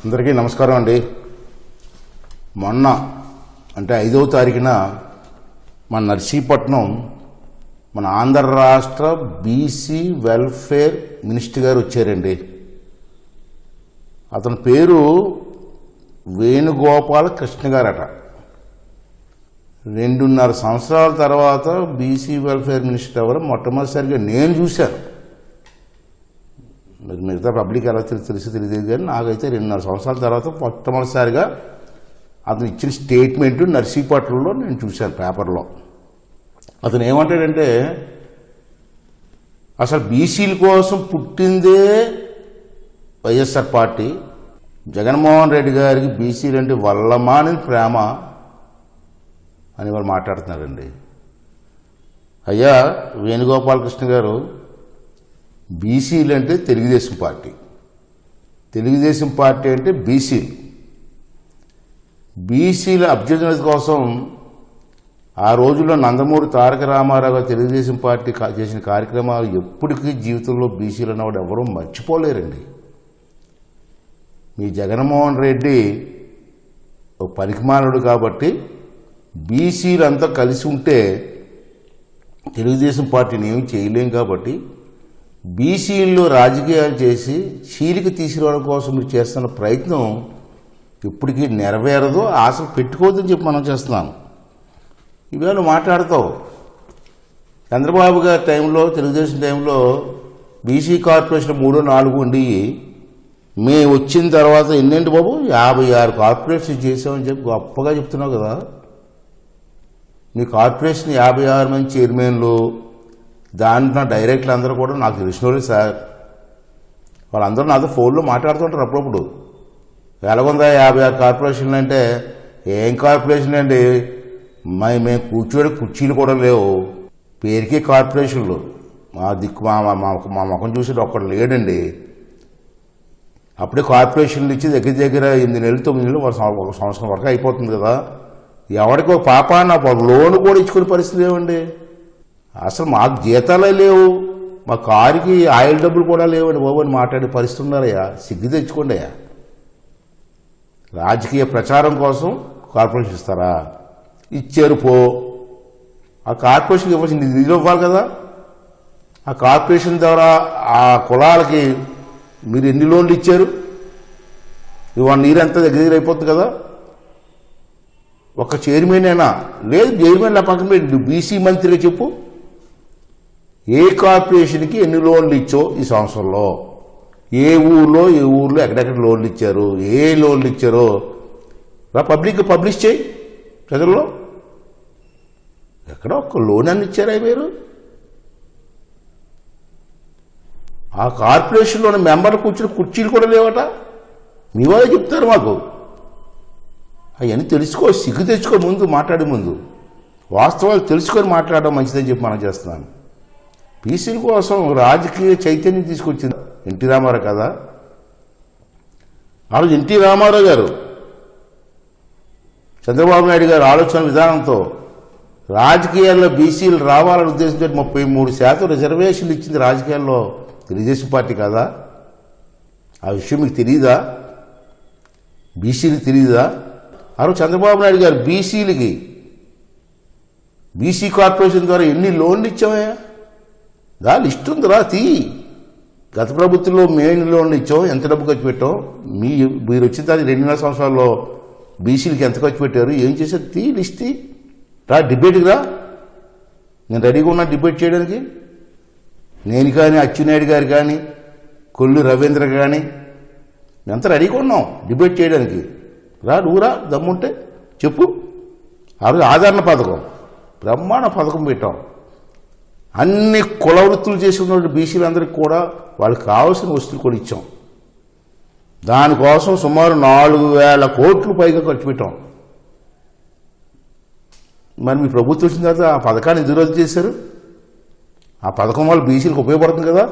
అందరికీ నమస్కారం అండి. మొన్న అంటే 5వ తారీఖున మన నర్సీపట్నం మన ఆంధ్ర రాష్ట్ర బీసీ వెల్ఫేర్ మినిస్టర్ గారు వచ్చారండి. అతని పేరు వేణుగోపాల కృష్ణ గారట. 2.5 సంవత్సరాల తర్వాత బీసీ వెల్ఫేర్ మినిస్టర్ ఎవరు మొట్టమొదటిసారిగా నేను చూశాను. మిగతా పబ్లిక్ ఎలా తెలియదు కానీ నాకైతే 2.5 సంవత్సరాల తర్వాత మొట్టమొదటిసారిగా అతను ఇచ్చిన స్టేట్మెంట్ నర్సీపట్నంలో నేను చూశాను పేపర్లో. అతను ఏమంటాడంటే, అసలు బీసీల కోసం పుట్టిందే వైఎస్ఆర్ పార్టీ, జగన్మోహన్ రెడ్డి గారికి బీసీలు అంటే వల్లమాని ప్రేమ అని వాళ్ళు మాట్లాడుతున్నారండి. అయ్యా వేణుగోపాలకృష్ణ గారు, బీసీలు అంటే తెలుగుదేశం పార్టీ, తెలుగుదేశం పార్టీ అంటే బీసీల అభ్యున్నతి కోసం ఆ రోజుల్లో నందమూరి తారక రామారావు తెలుగుదేశం పార్టీ చేసిన కార్యక్రమాలు ఎప్పటికీ జీవితంలో బీసీలు అన్నవాడు ఎవరూ మర్చిపోలేరండి. మీ జగన్మోహన్ రెడ్డి ఒక పనికిమానుడు కాబట్టి బీసీలంతా కలిసి ఉంటే తెలుగుదేశం పార్టీని ఏమి చేయలేం కాబట్టి బీసీల్లో రాజకీయాలు చేసి చీలిక తీసుకురావడం కోసం మీరు చేస్తున్న ప్రయత్నం ఇప్పటికీ నెరవేరదు, ఆశలు పెట్టుకోవద్దని చెప్పి మనం చేస్తున్నాము. ఇవాళ మాట్లాడతావు చంద్రబాబు గారి టైంలో, తెలుగుదేశం టైంలో బీసీ కార్పొరేషన్ 3-4 ఉండి మేము వచ్చిన తర్వాత ఎన్నేంటి బాబు 56 కార్పొరేషన్ చేసామని చెప్పి గొప్పగా చెప్తున్నావు కదా. మీ కార్పొరేషన్ 56 మంది చైర్మన్లు, దాంట్లో డైరెక్టర్లు అందరూ కూడా నాకు తెలిసిన వాళ్ళే సార్. వాళ్ళందరూ నాతో ఫోన్లో మాట్లాడుతుంటారు అప్పుడప్పుడు. ఎలాగుందా 56 కార్పొరేషన్లు అంటే, ఏం కార్పొరేషన్ అండి, మేము కూర్చోడే కుర్చీలు కూడా లేవు, పేరుకే కార్పొరేషన్లు. మా దిక్కు మా ముఖం చూసేది ఒక్కడు లేడండి. అప్పుడే కార్పొరేషన్లు ఇచ్చి దగ్గర 8 నెలలు 9 నెలలు 1 సంవత్సరం వరకు అయిపోతుంది కదా. ఎవరికి ఒక పాపాన లోన్ కూడా ఇచ్చుకునే పరిస్థితి లేవండి. అసలు మాకు జీతాలే లేవు, మా కారుకి ఆయిల్ డబ్బులు కూడా లేవండి బాబు అని మాట్లాడే పరిస్థితి ఉన్నారయ్యా. సిగ్గు తెచ్చుకోండి అయ్యా. రాజకీయ ప్రచారం కోసం కార్పొరేషన్ ఇస్తారా? ఇచ్చారు పో. ఆ కార్పొరేషన్కి ఇవ్వాల్సిన నిధులు ఇవ్వాలి కదా. ఆ కార్పొరేషన్ ద్వారా ఆ కులాలకి మీరు ఎన్ని లోన్లు ఇచ్చారు? ఇవాళ నీరంతా దగ్గర అయిపోతుంది కదా. ఒక చైర్మన్ అయినా లేదు, చైర్మన్ పక్కన పెట్టి బీసీ మంత్రిగా చెప్పు, ఏ కార్పొరేషన్కి ఎన్ని లోన్లు ఇచ్చో ఈ సంవత్సరంలో, ఏ ఊర్లో ఎక్కడెక్కడ లోన్లు ఇచ్చారు, ఏ లోన్లు ఇచ్చారో పబ్లిక్ పబ్లిష్ చేయి. ప్రజల్లో ఎక్కడ ఒక్క లోన్ అని ఇచ్చారా మీరు? ఆ కార్పొరేషన్లోని మెంబర్లు కూర్చుని కుర్చీలు కూడా లేవట. మీ వాళ్ళే చెప్తారు మాకు. అవన్నీ తెలుసుకో, సిగ్గు తెచ్చుకో. ముందు మాట్లాడే ముందు వాస్తవాలు తెలుసుకొని మాట్లాడడం మంచిదని చెప్పి మనం చేస్తున్నాను. బీసీల కోసం రాజకీయ చైతన్యం తీసుకొచ్చింది ఎన్టీ రామారావు కదా. ఆ రోజు ఎన్టీ రామారావు గారు చంద్రబాబు నాయుడు గారు ఆలోచన విధానంతో రాజకీయాల్లో బీసీలు రావాలని ఉద్దేశంతో 33% రిజర్వేషన్లు ఇచ్చింది రాజకీయాల్లో తెలుగుదేశం పార్టీ కదా. ఆ విషయం మీకు తెలియదా? బీసీలకు తెలియదా? ఆ రోజు చంద్రబాబు నాయుడు గారు బీసీలకి బీసీ కార్పొరేషన్ ద్వారా ఎన్ని లోన్లు ఇచ్చామయ్యా? దాని లిస్ట్ ఉందిరా, తీ. గత ప్రభుత్వంలో మేము ఎన్ని లోన్లు ఇచ్చాం, ఎంత డబ్బు ఖర్చు పెట్టాం, మీరు వచ్చిన తర్వాత 2.5 సంవత్సరాల్లో బీసీలకి ఎంత ఖర్చు పెట్టారు, ఏం చేశారు, తీ లిస్ట్ తీ. రా డిబేట్కి రా, నేను రెడీగా ఉన్నా డిబేట్ చేయడానికి. నేను కానీ అచ్చెన్నాయుడు గారు కానీ కొల్లు రవీంద్ర కానీ ఎంత రెడీగా ఉన్నాం డిబేట్ చేయడానికి. రా, నువ్వు రా, దమ్ముంటే చెప్పు. ఆ రోజు ఆదరణ పథకం, బ్రహ్మాండ పథకం పెట్టాం. అన్ని కుల వృత్తులు చేసుకున్న బీసీలందరికీ కూడా వాళ్ళకి కావాల్సిన వస్తువులు కూడా ఇచ్చాం. దానికోసం సుమారు 4,000 కోట్లు పైగా ఖర్చు పెట్టాం. మరి మీ ప్రభుత్వం వచ్చిన తర్వాత ఆ పథకాన్ని ఎందుకు రద్దు చేశారు? ఆ పథకం వల్ల బీసీలకు ఉపయోగపడుతుంది కదా.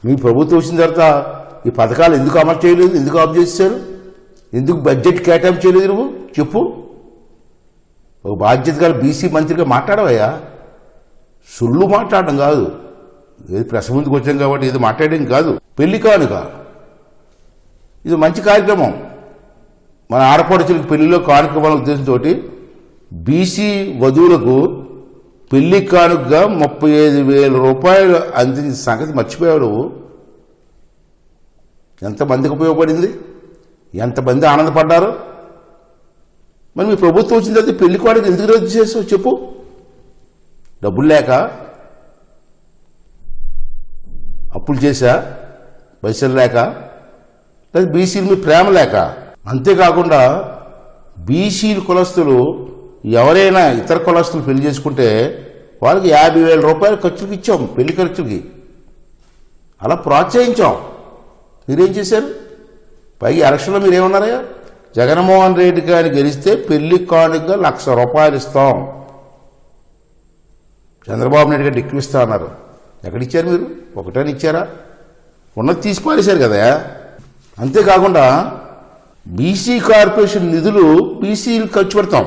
మీ ప్రభుత్వం వచ్చిన తర్వాత ఈ పథకాలు ఎందుకు అమలు చేయలేదు, ఎందుకు ఆఫ్ చేశారు, ఎందుకు బడ్జెట్ కేటాయింపు చేయలేదు? నువ్వు చెప్పు. ఒక బాధ్యతగా బీసీ మంత్రిగా మాట్లాడవయ్యా. సుళ్ళు మాట్లాడడం కాదు, ఏది ప్రెస్ ముందుకు వచ్చాం కాబట్టి ఏది మాట్లాడడం కాదు. పెళ్లి కానుక ఇది మంచి కార్యక్రమం. మన ఆడపడుచులకు పెళ్లిలో కార్యక్రమాల ఉద్దేశంతో బీసీ వధువులకు పెళ్లి కానుకగా 35,000 రూపాయలు అందించిన సంగతి మర్చిపోయాడు. ఎంతమందికి ఉపయోగపడింది, ఎంతమంది ఆనందపడ్డారు. మరి మీ ప్రభుత్వం వచ్చిన తర్వాత పెళ్లి కానుక ఎందుకు రద్దు చేసావు చెప్పు? డబ్బులు లేక, అప్పులు చేశా, పైసలు లేక, లేదా బీసీల మీద ప్రేమ లేక? అంతేకాకుండా బీసీల కులస్తులు ఎవరైనా ఇతర కులస్తులు పెళ్లి చేసుకుంటే వాళ్ళకి 50,000 రూపాయలు ఖర్చులకు ఇచ్చాం, పెళ్లి ఖర్చులకి. అలా ప్రోత్సహించాం. మీరేం చేశారు? పైగా ఎలక్షన్లో మీరేమన్నారయ్యా? జగన్మోహన్ రెడ్డి గారిని గెలిస్తే పెళ్లి కానుకగా 1,00,000 రూపాయలు ఇస్తాం, చంద్రబాబు నాయుడు గారు ఎక్కువ ఇస్తా అన్నారు. ఎక్కడిచ్చారు మీరు? ఒకటని ఇచ్చారా? ఉన్నది తీసి పారేశారు కదా. అంతేకాకుండా బీసీ కార్పొరేషన్ నిధులు బీసీలు ఖర్చు పెడతాం.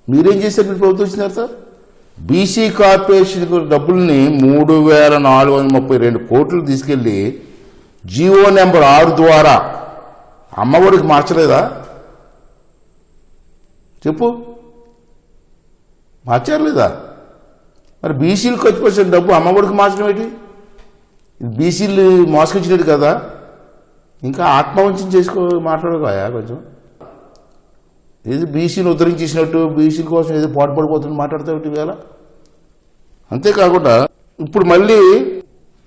మీరేం చేశారు? మీరు ప్రభుత్వం వచ్చిన తర్వాత బీసీ కార్పొరేషన్ డబ్బుల్ని 3,432 కోట్లు తీసుకెళ్లి జీవో నెంబర్ 6 ద్వారా అమ్మఒడికి మార్చలేదా? చెప్పు, మార్చారు లేదా? మరి బీసీలు ఖర్చు పెట్టిన డబ్బు అమ్మఒడికి మార్చడం ఏంటి? బీసీలు మోసగించినట్టు కదా. ఇంకా ఆత్మవంచన చేసుకో, మాట్లాడుకోయా కొంచెం. ఏది బీసీని ఉద్ధరించేసినట్టు, బీసీల కోసం ఏదో పాటుపడిపోతున్నట్టు మాట్లాడతావు ఇవాళ. అంతేకాకుండా ఇప్పుడు మళ్ళీ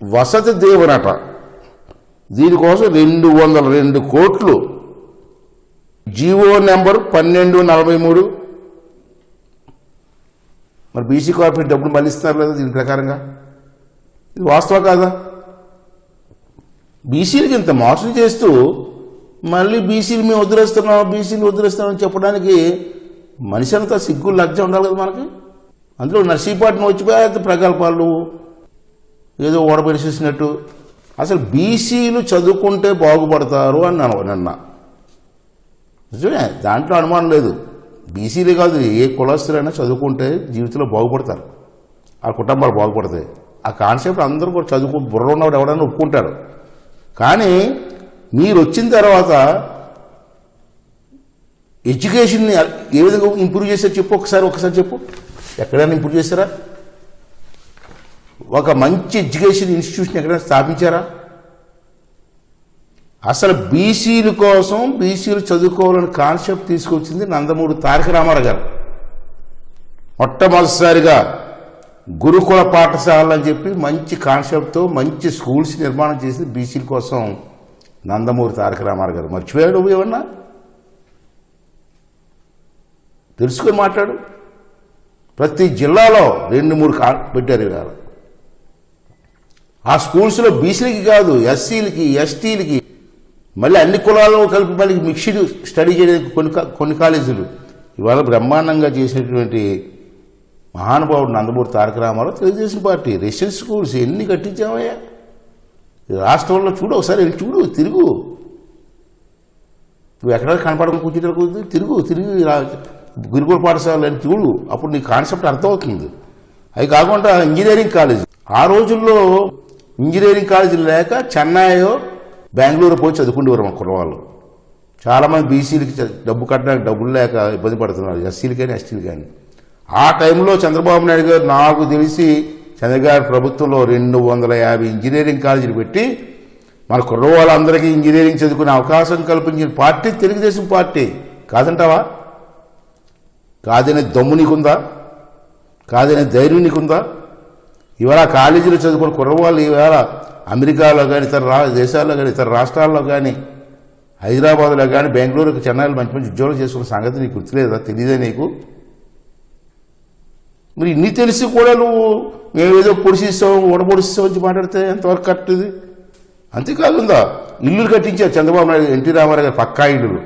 వసతి దీవెనట, దీనికోసం 202 కోట్లు జీవో నెంబర్ 1243. మరి బీసీ కార్పొరేట్ డబ్బులు మళ్ళీ ఇస్తున్నారు లేదా దీని ప్రకారంగా? ఇది వాస్తవం కాదా? బీసీలకి ఇంత మోసం చేస్తూ మళ్ళీ బీసీలు మేము వదిలేస్తున్నామని చెప్పడానికి మనిషి అంతా సిగ్గు లజ్జ ఉండాలి కదా మనకి. అందులో నర్సీపట్నం వచ్చిపోయే ప్రగల్భాలు ఏదో ఓడబెడిసేసినట్టు. అసలు బీసీలు చదువుకుంటే బాగుపడతారు అన్నాను నిన్న. నిజమే, దాంట్లో అనుమానం లేదు. బీసీలే కాదు, ఏ కులస్తులైనా చదువుకుంటే జీవితంలో బాగుపడతారు, ఆ కుటుంబాలు బాగుపడతాయి. ఆ కాన్సెప్ట్ అందరూ కూడా బుర్ర ఉన్నవాడు ఎవడైనా ఒప్పుకుంటారు. కానీ మీరు వచ్చిన తర్వాత ఎడ్యుకేషన్ని ఏ విధంగా ఇంప్రూవ్ చేశారు చెప్పు? ఒకసారి చెప్పు. ఎక్కడైనా ఇంప్రూవ్ చేశారా? ఒక మంచి ఎడ్యుకేషన్ ఇన్స్టిట్యూషన్ ఎక్కడైనా స్థాపించారా? అసలు బీసీల కోసం బీసీలు చదువుకోవాలని కాన్సెప్ట్ తీసుకొచ్చింది నందమూరి తారక రామారావు గారు. మొట్టమొదటిసారిగా గురుకుల పాఠశాలలు అని చెప్పి మంచి కాన్సెప్ట్తో మంచి స్కూల్స్ నిర్మాణం చేసి బీసీల కోసం నందమూరి తారక రామారావు గారు. మర్చిపోయాడు ఏమన్నా? తెలుసుకొని మాట్లాడు. ప్రతి జిల్లాలో 2-3 పెట్టారు ఇవాళ. ఆ స్కూల్స్లో బీసీలకి కాదు, ఎస్సీలకి, ఎస్టీలకి, మళ్ళీ అన్ని కులాలను కలిపి మళ్ళీ మిక్స్డ్ స్టడీ చేయడానికి కొన్ని కాలేజీలు ఇవాళ బ్రహ్మాండంగా చేసినటువంటి మహానుభావుడు Nandamuri Taraka Ramarao. Telugu Desam party residential schools ఎన్ని కట్టించామయ్యా రాష్ట్రంలో. చూడు, ఒకసారి వెళ్ళి చూడు, తిరుగు. నువ్వు ఎక్కడ కనపడకుండా కూర్చుంటే తిరిగి గురుకుల పాఠశాల అని చూడు, అప్పుడు నీ కాన్సెప్ట్ అర్థమవుతుంది. అవి కాకుండా ఇంజనీరింగ్ కాలేజ్, ఆ రోజుల్లో ఇంజనీరింగ్ కాలేజీలు లేక చెన్నైయో బెంగళూరు పోయి చదువుకుంటేవారు మా కుర్రవాళ్ళు. చాలామంది బీసీలకి డబ్బు కట్టడానికి డబ్బులు లేక ఇబ్బంది పడుతున్నారు, ఎస్సీలు కానీ ఎస్టీలు కానీ. ఆ టైంలో చంద్రబాబు నాయుడు గారు నాకు తెలిసి చంద్రగారి ప్రభుత్వంలో 250 ఇంజనీరింగ్ కాలేజీలు పెట్టి మన కుర్రవాళ్ళందరికీ ఇంజనీరింగ్ చదువుకునే అవకాశం కల్పించిన పార్టీ తెలుగుదేశం పార్టీ. కాదంటావా? కాదనే దమ్ము నీకుందా? కాదనే ధైర్యం నీకుందా? ఇవాళ కాలేజీలో చదువుకున్న కుర్రవాళ్ళు ఇవాళ అమెరికాలో కానీ, ఇతర దేశాల్లో కానీ, ఇతర రాష్ట్రాల్లో కానీ, హైదరాబాద్లో కానీ, బెంగళూరుకి, చెన్నైలో మంచి మంచి ఉద్యోగాలు చేసుకున్న సంగతి నీకు గుర్తులేదా? తెలియదే నీకు? మరి ఇన్ని తెలిసి కూడా నువ్వు మేమేదో పొడిసిస్తాం, ఓడపొడిస్తాం వచ్చి మాట్లాడితే ఎంతవరకు కరెక్ట్ది? అంతేకాకుండా ఇల్లులు కట్టించారు చంద్రబాబు నాయుడు, ఎన్టీ రామారావు గారు పక్కా ఇల్లులు.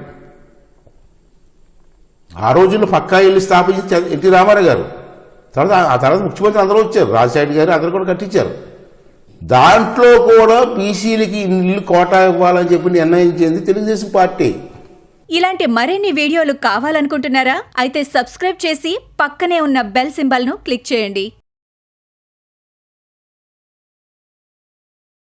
ఆ రోజుల్లో పక్కా ఇల్లు స్థాపించి ఎన్టీ రామారావు గారు. ఆ తర్వాత ముఖ్యమంత్రి అందరూ వచ్చారు, రాజశేఖర్ గారు అందరూ కూడా కట్టించారు. దాంట్లో కూడా బీసీలకి ఇల్లు కోటా ఇవ్వాలని చెప్పి నిర్ణయించింది తెలుగుదేశం పార్టీ. ఇలాంటి మరిన్ని వీడియోలు కావాలనుకుంటున్నారా? అయితే సబ్స్క్రైబ్ చేసి పక్కనే ఉన్న బెల్ సింబల్ను క్లిక్ చేయండి.